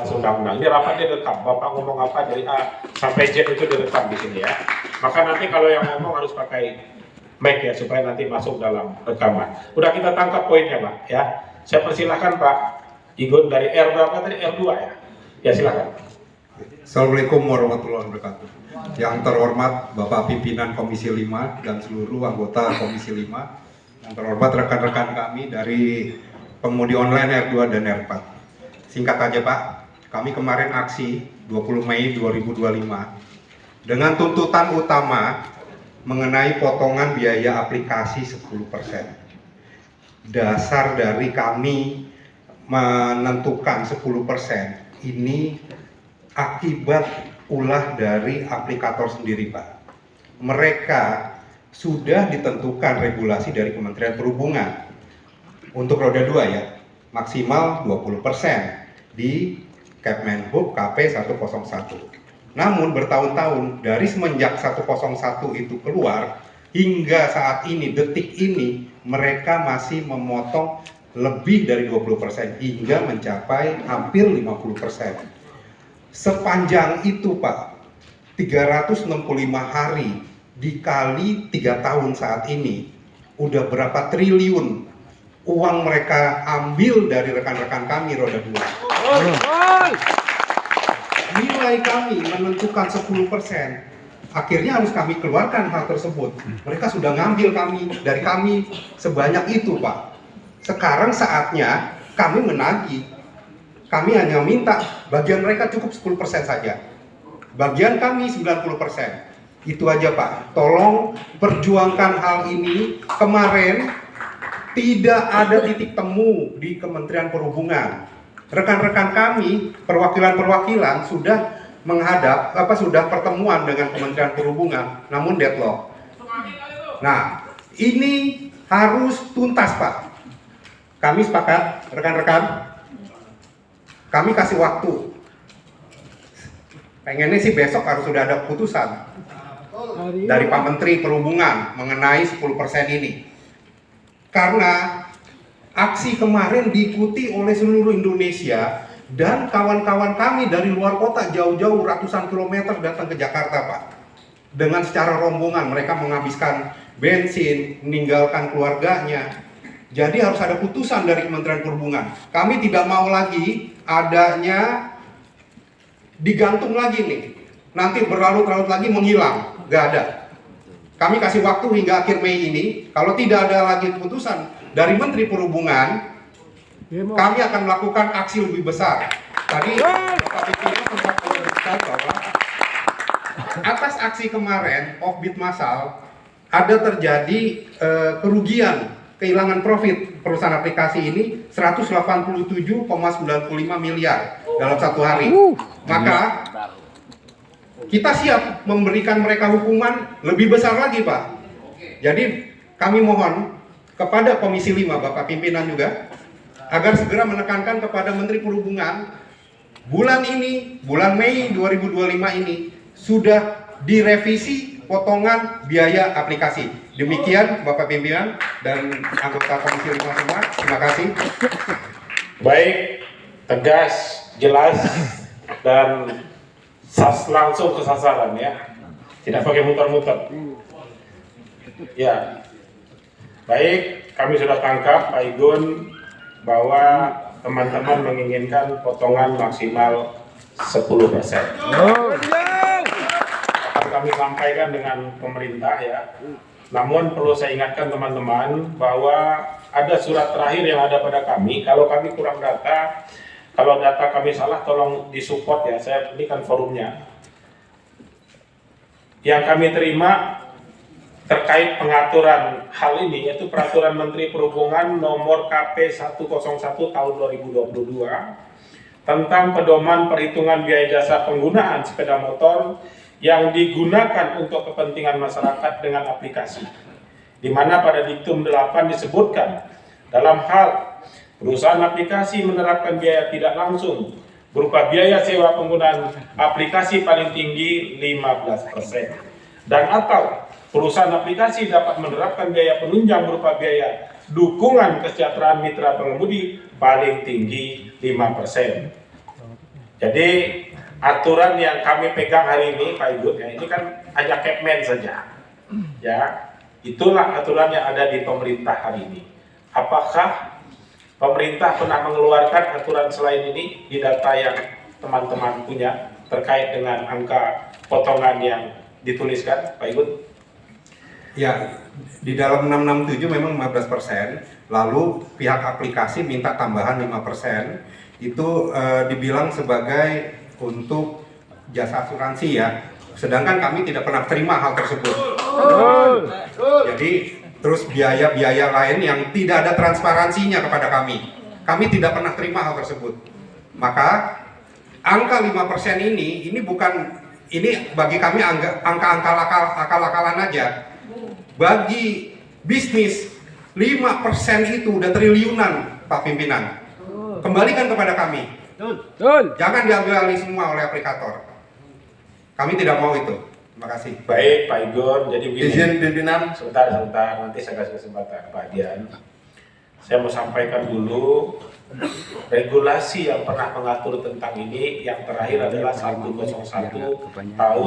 undang-undang. Ini rapatnya direkam, Bapak ngomong apa dari A sampai Z itu direkam di sini ya. Maka nanti kalau yang ngomong harus pakai mic ya, supaya nanti masuk dalam rekaman. Udah kita tangkap poinnya Pak ya. Saya persilahkan Pak Igun dari R berapa tadi? R2 ya? Ya silakan. Assalamualaikum warahmatullahi wabarakatuh. Yang terhormat Bapak Pimpinan Komisi 5 dan seluruh anggota Komisi 5. Yang terhormat rekan-rekan kami dari pengemudi online R2 dan R4. Singkat aja Pak, kami kemarin aksi 20 Mei 2025 dengan tuntutan utama mengenai potongan biaya aplikasi 10%. Dasar dari kami menentukan 10% ini akibat ulah dari aplikator sendiri Pak. Mereka sudah ditentukan regulasi dari Kementerian Perhubungan untuk roda 2 ya, maksimal 20% di Kepmenhub KP 101. Namun bertahun-tahun dari semenjak 101 itu keluar hingga saat ini, detik ini, mereka masih memotong lebih dari 20% hingga mencapai hampir 50%. Sepanjang itu Pak, 365 hari dikali 3 tahun saat ini, udah berapa triliun uang mereka ambil dari rekan-rekan kami roda 2. Nilai kami menentukan 10%, akhirnya harus kami keluarkan hal tersebut. Mereka sudah ngambil dari kami sebanyak itu Pak. Sekarang saatnya kami menagih. Kami hanya minta bagian mereka cukup 10% saja. Bagian kami 90%. Itu aja Pak. Tolong perjuangkan hal ini. Kemarin tidak ada titik temu di Kementerian Perhubungan. Rekan-rekan kami, perwakilan-perwakilan sudah sudah pertemuan dengan Kementerian Perhubungan, namun deadlock. Nah, ini harus tuntas Pak. Kami sepakat, rekan-rekan. Kami kasih waktu. Pengennya sih besok harus sudah ada keputusan dari Pak Menteri Perhubungan mengenai 10% ini. Karena aksi kemarin diikuti oleh seluruh Indonesia dan kawan-kawan kami dari luar kota jauh-jauh ratusan kilometer datang ke Jakarta Pak. Dengan secara rombongan mereka menghabiskan bensin, meninggalkan keluarganya. Jadi harus ada putusan dari Kementerian Perhubungan. Kami tidak mau lagi adanya digantung lagi nih. Nanti berlarut-larut lagi menghilang. Gak ada. Kami kasih waktu hingga akhir Mei ini. Kalau tidak ada lagi keputusan dari Menteri Perhubungan, kami akan melakukan aksi lebih besar. Tadi Bapak Pimpinan sempat menyebutkan bahwa atas aksi kemarin offbeat massal ada terjadi kerugian, kehilangan profit perusahaan aplikasi ini 187,95 miliar dalam satu hari. Maka kita siap memberikan mereka hukuman lebih besar lagi Pak. Jadi kami mohon kepada Komisi 5, Bapak Pimpinan juga, agar segera menekankan kepada Menteri Perhubungan, bulan ini, bulan Mei 2025 ini, sudah direvisi potongan biaya aplikasi. Demikian Bapak Pimpinan dan anggota Komisi 5 semua, terima kasih. Baik, tegas, jelas, dan langsung ke sasaran ya. Tidak pakai muter-muter. Ya. Baik, kami sudah tangkap Pak Igun bahwa teman-teman menginginkan potongan maksimal 10%. Akan kami sampaikan dengan pemerintah ya. Namun perlu saya ingatkan teman-teman bahwa ada surat terakhir yang ada pada kami. Kalau kami kurang data, kalau data kami salah tolong disupport ya. Ini kan forumnya. Yang kami terima terkait pengaturan hal ini yaitu Peraturan Menteri Perhubungan nomor KP 101 tahun 2022 tentang pedoman perhitungan biaya jasa penggunaan sepeda motor yang digunakan untuk kepentingan masyarakat dengan aplikasi, di mana pada diktum 8 disebutkan dalam hal perusahaan aplikasi menerapkan biaya tidak langsung berupa biaya sewa penggunaan aplikasi paling tinggi 15%, dan atau perusahaan aplikasi dapat menerapkan biaya penunjang berupa biaya dukungan kesejahteraan mitra pengemudi paling tinggi 5%. Jadi aturan yang kami pegang hari ini, Pak Igun, ya, ini kan hanya Kepmen saja. Ya, itulah aturan yang ada di pemerintah hari ini. Apakah pemerintah pernah mengeluarkan aturan selain ini di data yang teman-teman punya terkait dengan angka potongan yang dituliskan, Pak Igun? Ya, di dalam 667 memang 15%, lalu pihak aplikasi minta tambahan 5%, itu dibilang sebagai untuk jasa asuransi ya, sedangkan kami tidak pernah terima hal tersebut. Jadi terus biaya-biaya lain yang tidak ada transparansinya kepada kami tidak pernah terima hal tersebut. Maka angka 5% ini bukan, ini bagi kami angka-angka akal-akalan aja. Bagi bisnis 5% itu udah triliunan, Pak Pimpinan. Kembalikan kepada kami. Jangan diambil alih semua oleh aplikator. Kami tidak mau itu. Terima kasih. Baik, Pak Igun. Jadi begini. Izin pimpinan. Sebentar, nanti saya kasih kesempatan Pak Dian. Saya mau sampaikan dulu regulasi yang pernah mengatur tentang ini. Yang terakhir adalah 101 tahun